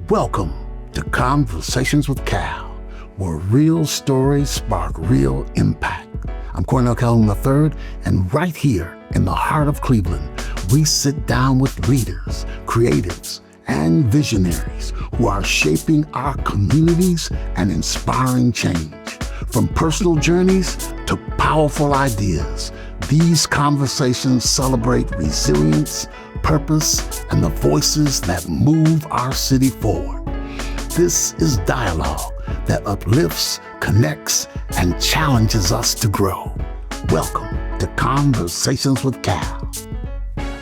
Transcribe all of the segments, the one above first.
Welcome to Conversations with Cal, where real stories spark real impact. I'm Cornell Calhoun III, and right here in the heart of Cleveland, we sit down with leaders, creatives, and visionaries who are shaping our communities and inspiring change. From personal journeys to powerful ideas, these conversations celebrate resilience, purpose, and the voices that move our city forward. This is dialogue that uplifts, connects, and challenges us to grow. Welcome to Conversations with Cal.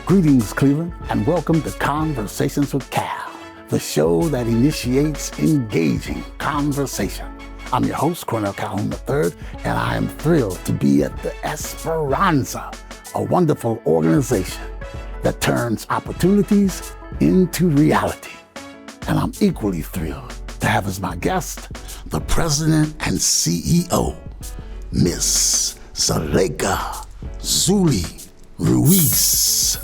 Greetings, Cleveland, and welcome to Conversations with Cal, the show that initiates engaging conversation. I'm your host, Cornell Calhoun III, and I am thrilled to be at the Esperanza, a wonderful organization that turns opportunities into reality. And I'm equally thrilled to have as my guest the president and CEO, Miss Zulayka Ruiz.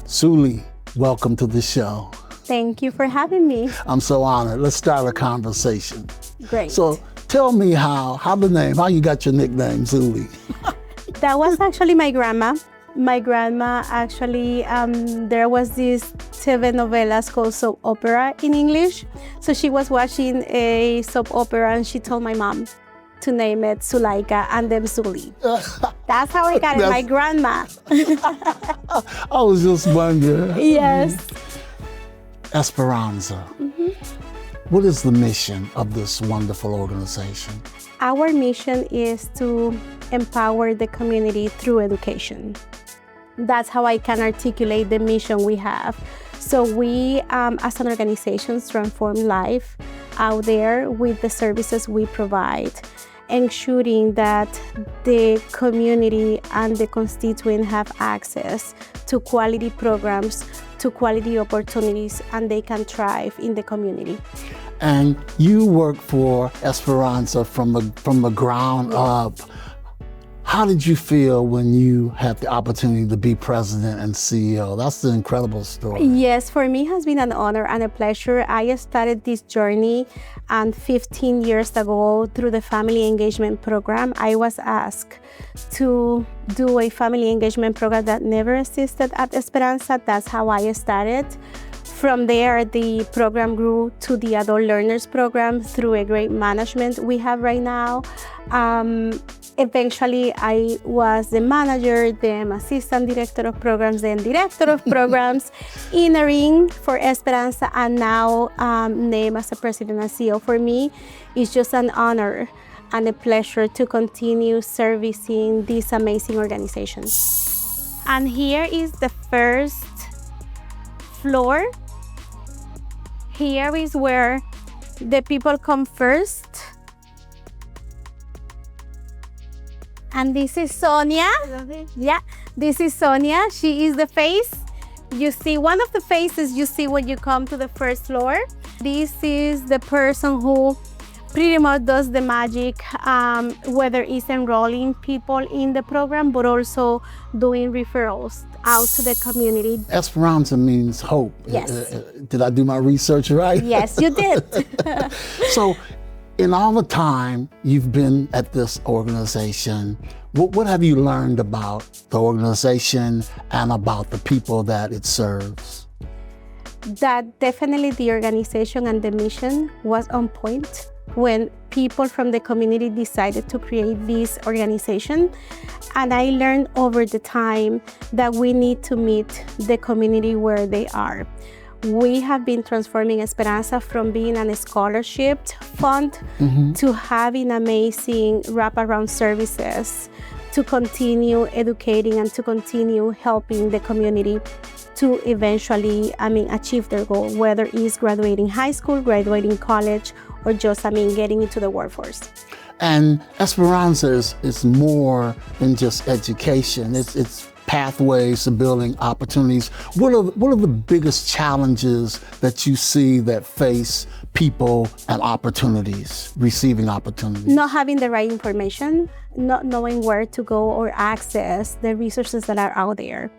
Zully, welcome to the show. Thank you for having me. I'm so honored. Let's start a conversation. Great. So tell me how you got your nickname, Zully. That was actually my grandma. My grandma actually, there was this TV novelas called soap opera in English. So she was watching a soap opera and she told my mom to name it Zulayka and then Zully. That's how I got it, my grandma. I was just wondering. Yes. Esperanza. Mm-hmm. What is the mission of this wonderful organization? Our mission is to empower the community through education. That's how I can articulate the mission we have. So we, as an organization, transform life out there with the services we provide, ensuring that the community and the constituent have access to quality programs, to quality opportunities, and they can thrive in the community. And you work for Esperanza from the ground up. How did you feel when you had the opportunity to be president and CEO? That's an incredible story. Yes, for me it has been an honor and a pleasure. I started this journey 15 years ago through the Family Engagement Program. I was asked to do a family engagement program that never existed at Esperanza. That's how I started. From there, the program grew to the Adult Learners Program through a great management we have right now. Eventually, I was the manager, then assistant director of programs, then director of programs, interim for Esperanza, and now named as a president and CEO. For me, it's just an honor and a pleasure to continue servicing this amazing organization. And here is the first floor. Here is where the people come first. And this is Sonia. Yeah, this is Sonia. She is the face. You see one of the faces you see when you come to the first floor. This is the person who pretty much does the magic, whether it's enrolling people in the program, but also doing referrals out to the community. Esperanza means hope. Yes. Did I do my research right? Yes, you did. So, in all the time you've been at this organization, what have you learned about the organization and about the people that it serves? That definitely the organization and the mission was on point when people from the community decided to create this organization. And I learned over the time that we need to meet the community where they are. We have been transforming Esperanza from being a scholarship fund to having amazing wraparound services to continue educating and to continue helping the community to eventually, achieve their goal, whether it's graduating high school, graduating college, or just, getting into the workforce. And Esperanza is more than just education. It's pathways to building opportunities. What are the biggest challenges that you see that face people and opportunities, receiving opportunities? Not having the right information, not knowing where to go or access the resources that are out there.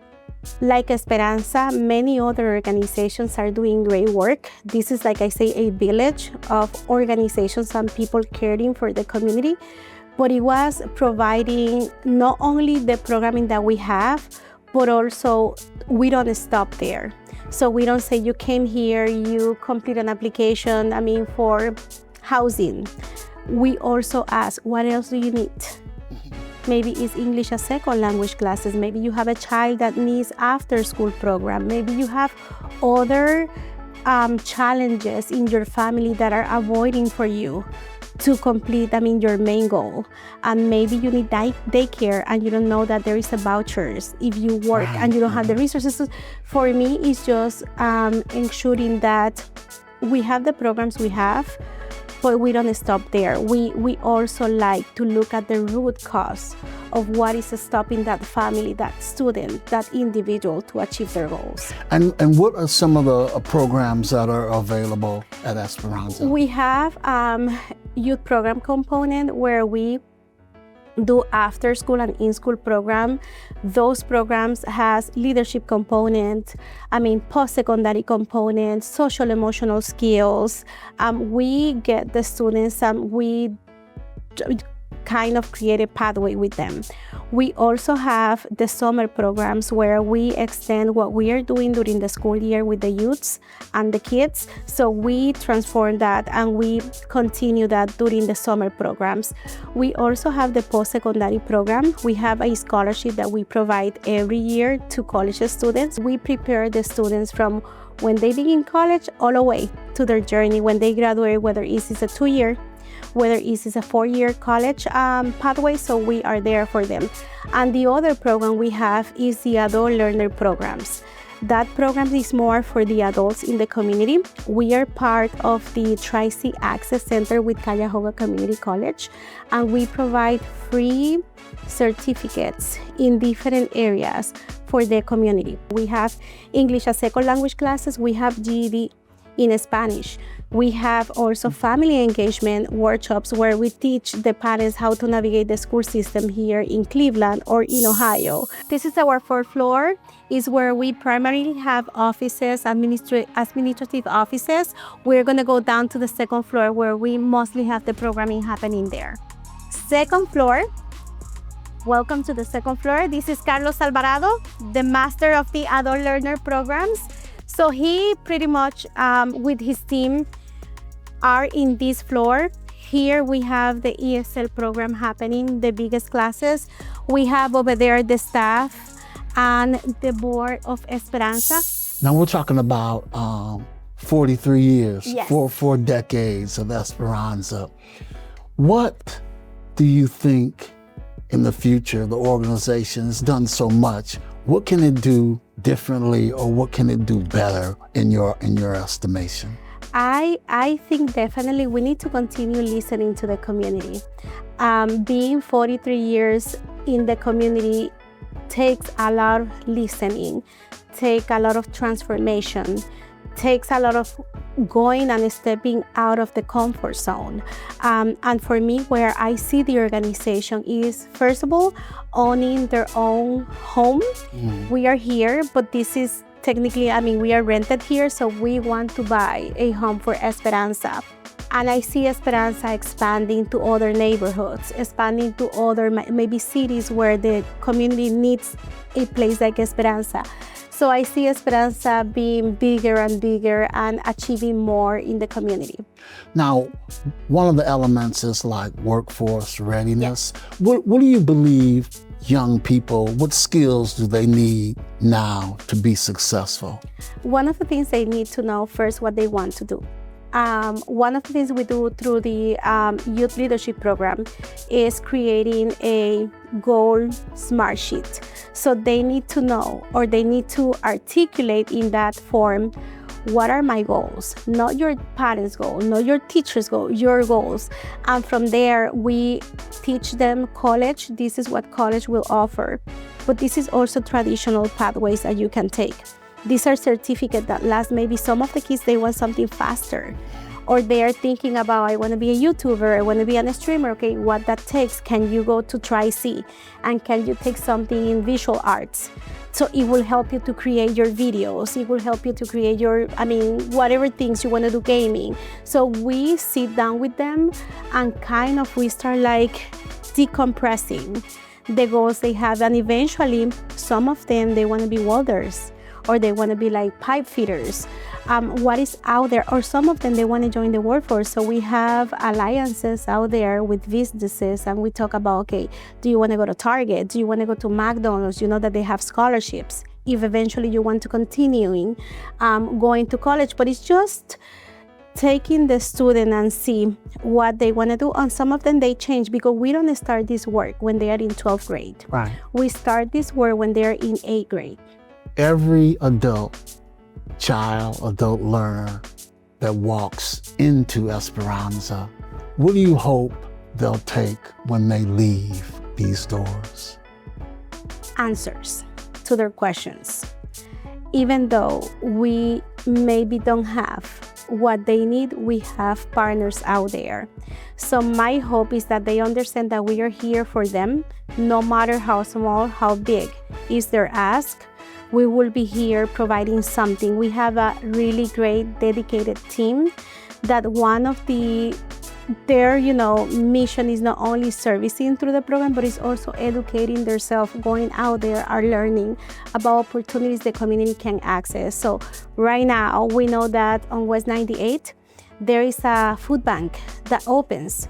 Like Esperanza, many other organizations are doing great work. This is, like I say, a village of organizations and people caring for the community. But it was providing not only the programming that we have, but also we don't stop there. So we don't say you came here, you complete an application, for housing. We also ask, what else do you need? Maybe it's English as second language classes. Maybe you have a child that needs after school program. Maybe you have other challenges in your family that are avoiding for you to complete, your main goal. And maybe you need daycare and you don't know that there is a vouchers if you work and you don't have the resources. So for me, it's just ensuring that we have the programs we have, but we don't stop there. We also like to look at the root cause of what is stopping that family, that student, that individual to achieve their goals. And what are some of the programs that are available at Esperanza? We have youth program component where we do after school and in-school program. Those programs has leadership component, post-secondary component, social emotional skills. We get the students, we kind of create a pathway with them. We also have the summer programs where we extend what we are doing during the school year with the youths and the kids. So we transform that and we continue that during the summer programs. We also have the post-secondary program. We have a scholarship that we provide every year to college students. We prepare the students from when they begin college all the way to their journey when they graduate, whether it's a 2-year, whether it's a 4-year college pathway, so we are there for them. And the other program we have is the adult learner programs. That program is more for the adults in the community. We are part of the Tri-C Access Center with Cuyahoga Community College, and we provide free certificates in different areas for the community. We have English as second language classes, we have GED in Spanish. We have also family engagement workshops where we teach the parents how to navigate the school system here in Cleveland or in Ohio. This is our 4th floor, is where we primarily have offices, administrative offices. We're gonna go down to the 2nd floor where we mostly have the programming happening there. 2nd floor, welcome to the 2nd floor. This is Carlos Alvarado, the master of the adult learner programs. So he pretty much, with his team, are in this floor. Here we have the ESL program happening, the biggest classes. We have over there the staff and the board of Esperanza. Now we're talking about 43 years, Yes. four decades of Esperanza. What do you think in the future the organization has done so much? What can it do differently, or what can it do better in your estimation? I think definitely we need to continue listening to the community. Being 43 years in the community takes a lot of listening, takes a lot of transformation, takes a lot of going and stepping out of the comfort zone. And for me, where I see the organization is, first of all, owning their own home. We are here, but this is technically, we are rented here, so we want to buy a home for Esperanza. And I see Esperanza expanding to other neighborhoods, expanding to other maybe cities where the community needs a place like Esperanza. So I see Esperanza being bigger and bigger and achieving more in the community. Now, one of the elements is like workforce readiness. What do you believe young people, what skills do they need now to be successful? One of the things they need to know first what they want to do. One of the things we do through the youth leadership program is creating a goal smart sheet. So they need to know, or they need to articulate in that form, what are my goals? Not your parents' goal, not your teacher's goal, your goals. And from there, we teach them college. This is what college will offer. But this is also traditional pathways that you can take. These are certificates that last, maybe some of the kids, they want something faster. or they are thinking about, I want to be a YouTuber, I want to be a streamer. Okay, what that takes, can you go to Tri-C, and can you take something in visual arts? So it will help you to create your videos. It will help you to create your, whatever things you want to do, gaming. So we sit down with them and kind of we start like decompressing the goals they have. And eventually, some of them, they want to be welders, or they want to be like pipe fitters. What is out there, or some of them, they want to join the workforce. So we have alliances out there with businesses, and we talk about, okay, do you want to go to Target? Do you want to go to McDonald's? You know that they have scholarships if eventually you want to continue going to college. But it's just taking the student and see what they want to do. And some of them, they change, because we don't start this work when they are in 12th grade. Right. We start this work when they're in 8th grade. Every adult learner that walks into Esperanza, what do you hope they'll take when they leave these doors? Answers to their questions. Even though we maybe don't have what they need, we have partners out there. So my hope is that they understand that we are here for them, no matter how small, how big is their ask. We will be here providing something. We have a really great, dedicated team that one of their mission is not only servicing through the program, but it's also educating themselves, going out there, are learning about opportunities the community can access. So right now, we know that on West 98, there is a food bank that opens.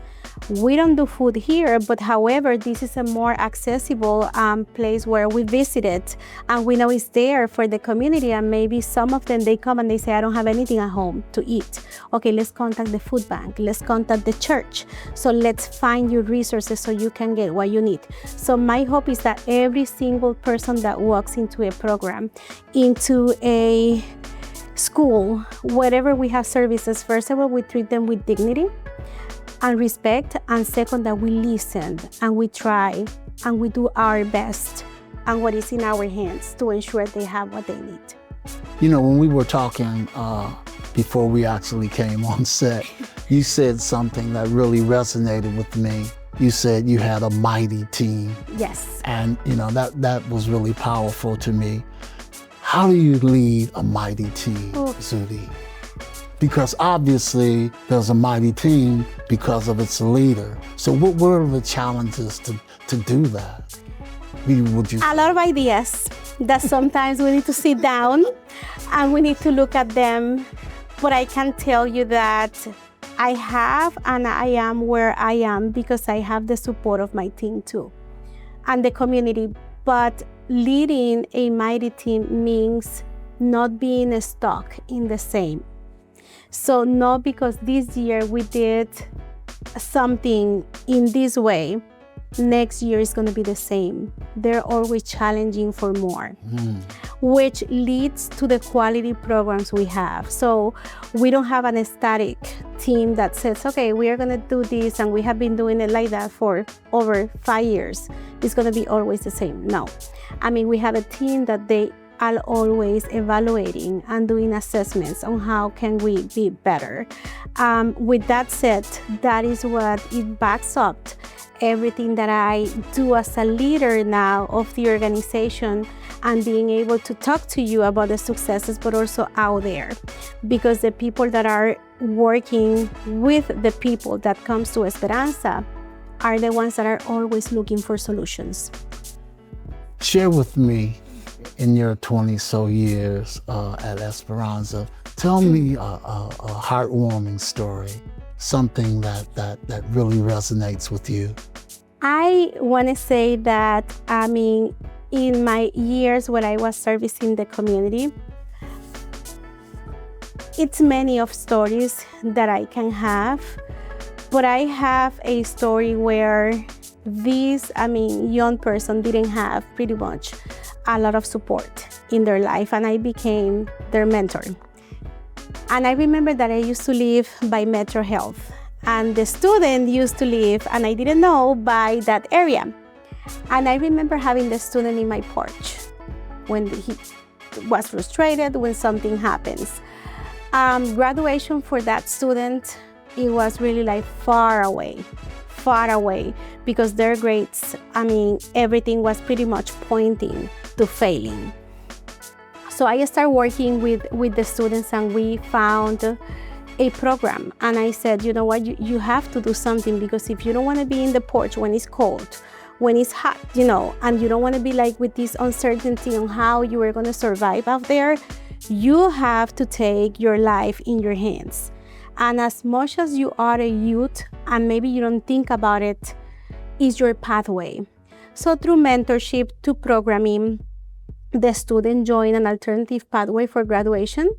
We don't do food here, but however, this is a more accessible place where we visited, and we know it's there for the community. And maybe some of them, they come and they say, I don't have anything at home to eat. Okay, let's contact the food bank. Let's contact the church. So let's find you resources so you can get what you need. So my hope is that every single person that walks into a program, into a school, wherever we have services, first of all, we treat them with dignity and respect, and second, that we listen and we try and we do our best and what is in our hands to ensure they have what they need. You know, when we were talking before we actually came on set, you said something that really resonated with me. You said you had a mighty team. Yes. And that was really powerful to me. How do you lead a mighty team, Zully? Because obviously there's a mighty team because of its leader. So what were the challenges to do that? A lot of ideas that sometimes we need to sit down and we need to look at them. But I can tell you that I have and I am where I am because I have the support of my team too and the community. But leading a mighty team means not being stuck in the same. So not because this year we did something in this way, next year is going to be the same. They're always challenging for more, which leads to the quality programs we have. So we don't have an static team that says, okay, we are going to do this and we have been doing it like that for over 5 years. It's going to be always the same. No. We have a team that they are always evaluating and doing assessments on how can we be better. With that said, that is what it backs up everything that I do as a leader now of the organization and being able to talk to you about the successes, but also out there. Because the people that are working with the people that comes to Esperanza are the ones that are always looking for solutions. Share with me, in your 20-so years at Esperanza, tell me a heartwarming story, something that really resonates with you. I want to say that, in my years when I was servicing the community, it's many of stories that I can have, but I have a story where this, young person didn't have pretty much a lot of support in their life, and I became their mentor. And I remember that I used to live by Metro Health, and the student used to live, and I didn't know, by that area. And I remember having the student in my porch when he was frustrated when something happens. Graduation for that student, it was really like far away, because their grades, everything was pretty much pointing to failing. So I started working with the students, and we found a program. And I said, you know what, you have to do something, because if you don't want to be in the porch when it's cold, when it's hot, and you don't want to be like with this uncertainty on how you are going to survive out there, you have to take your life in your hands. And as much as you are a youth and maybe you don't think about it, is your pathway. So through mentorship, to programming, the student joined an alternative pathway for graduation,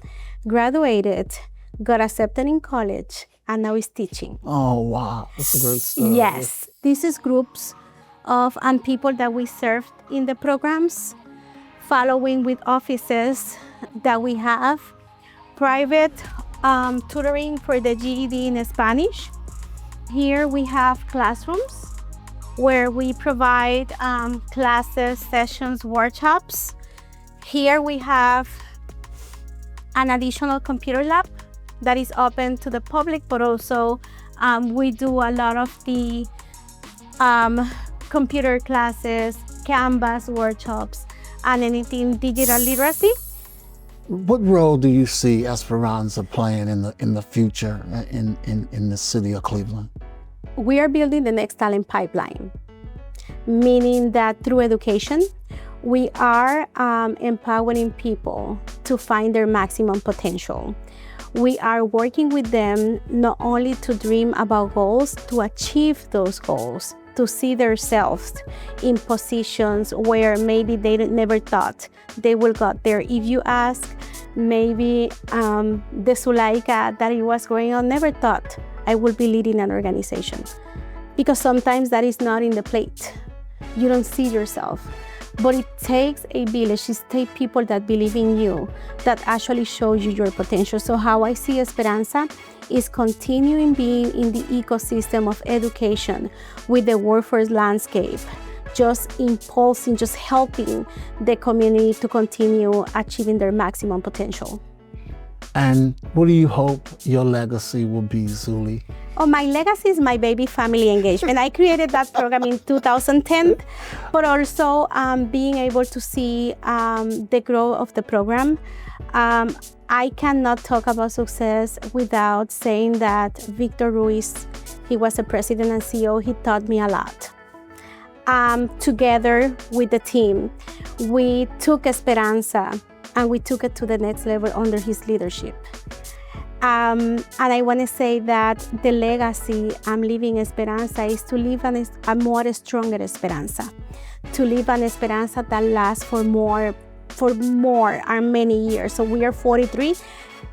graduated, got accepted in college, and now is teaching. Oh, wow. That's a great story. Yes. This is groups of and people that we served in the programs, following with offices that we have, private tutoring for the GED in Spanish. Here we have classrooms where we provide classes, sessions, workshops. Here we have an additional computer lab that is open to the public, but also we do a lot of the computer classes, Canvas workshops, and anything digital literacy. What role do you see Esperanza playing in the future in the city of Cleveland? We are building the next talent pipeline, meaning that through education, we are empowering people to find their maximum potential. We are working with them not only to dream about goals, to achieve those goals, to see themselves in positions where maybe they never thought they will get there. If you ask maybe the Zulayka that it was growing up, never thought I will be leading an organization. Because sometimes that is not in the plate. You don't see yourself. But it takes a village, it takes people that believe in you, that actually shows you your potential. So how I see Esperanza is continuing being in the ecosystem of education with the workforce landscape, just impulsing, just helping the community to continue achieving their maximum potential. And what do you hope your legacy will be, Zully? Oh, my legacy is my baby family engagement. I created that program in 2010, but also being able to see the growth of the program. I cannot talk about success without saying that Victor Ruiz, he was the president and CEO, he taught me a lot. Together with the team, we took Esperanza and we took it to the next level under his leadership. And I want to say that the legacy I'm leaving Esperanza is to leave a more stronger Esperanza, to leave an Esperanza that lasts for more and many years. So we are 43,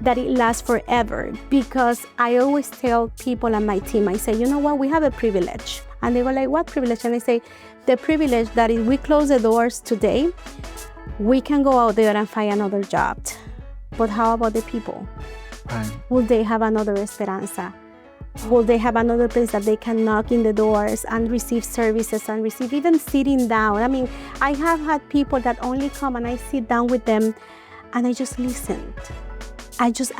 that it lasts forever, because I always tell people on my team, I say, you know what, we have a privilege. And they go like, what privilege? And I say, the privilege that if we close the doors today, we can go out there and find another job. But how about the people? Right. Will they have another Esperanza? Will they have another place that they can knock in the doors and receive services and receive even sitting down? I mean, I have had people that only come and I sit down with them and I just listened. I just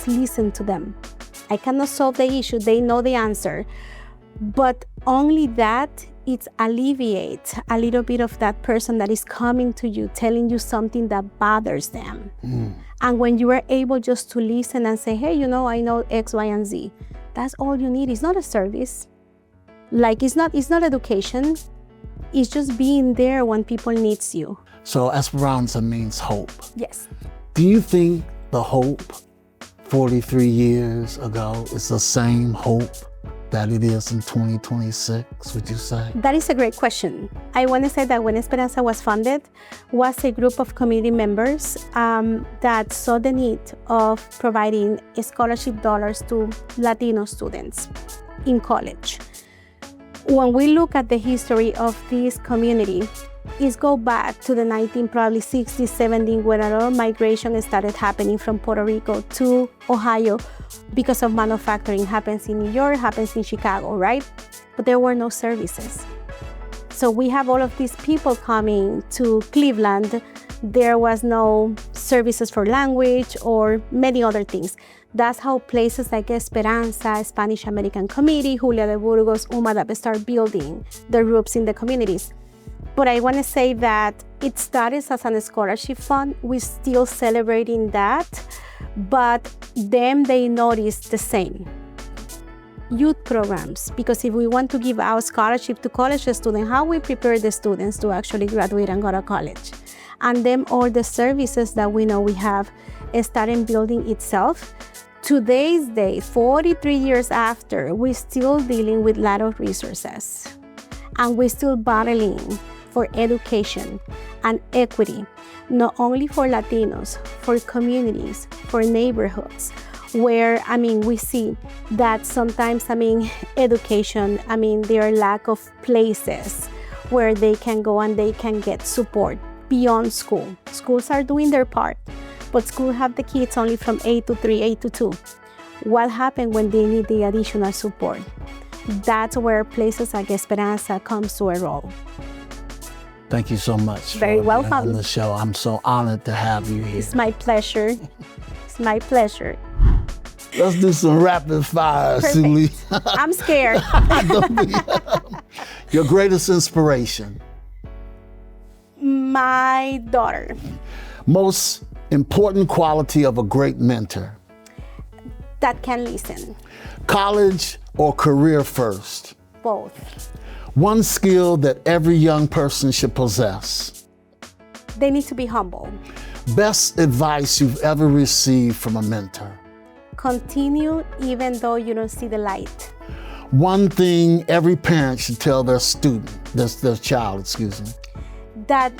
listen to them. I cannot solve the issue. They know the answer. But only that, it alleviates a little bit of that person that is coming to you, telling you something that bothers them. And when you are able just to listen and say, hey, I know X, Y, and Z, that's all you need. It's not a service. Like, it's not education. It's just being there when people needs you. So Esperanza means hope. Yes. Do you think the hope 43 years ago is the same hope that it is in 2026, would you say? That is a great question. I want to say that when Esperanza was founded, was a group of community members that saw the need of providing scholarship dollars to Latino students in college. When we look at the history of this community, it goes back to the 1960s, 70s, when a lot of migration started happening from Puerto Rico to Ohio because of manufacturing. Happens in New York, happens in Chicago, right? But there were no services. So we have all of these people coming to Cleveland There was no services for language or many other things. That's how places like Esperanza, Spanish American Committee, Julia de Burgos, UMADAP start building the groups in the communities. But I want to say that it started as a scholarship fund. We're still celebrating that, but them, they noticed the same. Youth programs, because if we want to give out scholarship to college students, how we prepare the students to actually graduate and go to college. And then all the services that we know we have started building itself. Today's day, 43 years after, we're still dealing with a lot of resources. And we're still battling for education and equity, not only for Latinos, for communities, for neighborhoods, where, we see that sometimes, education, there are lack of places where they can go and they can get support beyond school. Schools are doing their part, but schools have the kids only from 8 to 3, 8 to 2. What happens when they need the additional support? That's where places like Esperanza comes to a role. Thank you so much Very for welcome. being on the show. I'm so honored to have you here. It's my pleasure. It's my pleasure. Let's do some rapid fire, Zully. I'm scared. Your greatest inspiration? My daughter. Most important quality of a great mentor? That can listen. College or career first? Both. One skill that every young person should possess? They need to be humble. Best advice you've ever received from a mentor? Continue even though you don't see the light. One thing every parent should tell their student, their child, That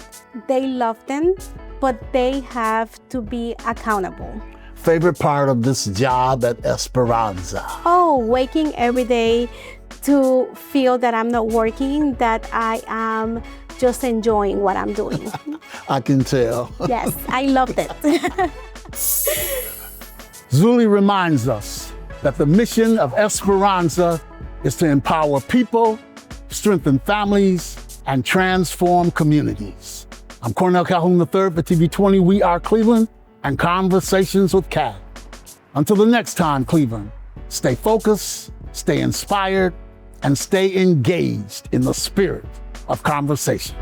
they love them, but they have to be accountable. Favorite part of this job at Esperanza? Oh, waking every day to feel that I'm not working, that I am just enjoying what I'm doing. I can tell. Yes, I loved it. Zully reminds us that the mission of Esperanza is to empower people, strengthen families, and transform communities. I'm Cornell Calhoun III for TV20 We Are Cleveland and Conversations with Cal. Until the next time, Cleveland, stay focused, stay inspired, and stay engaged in the spirit of conversation.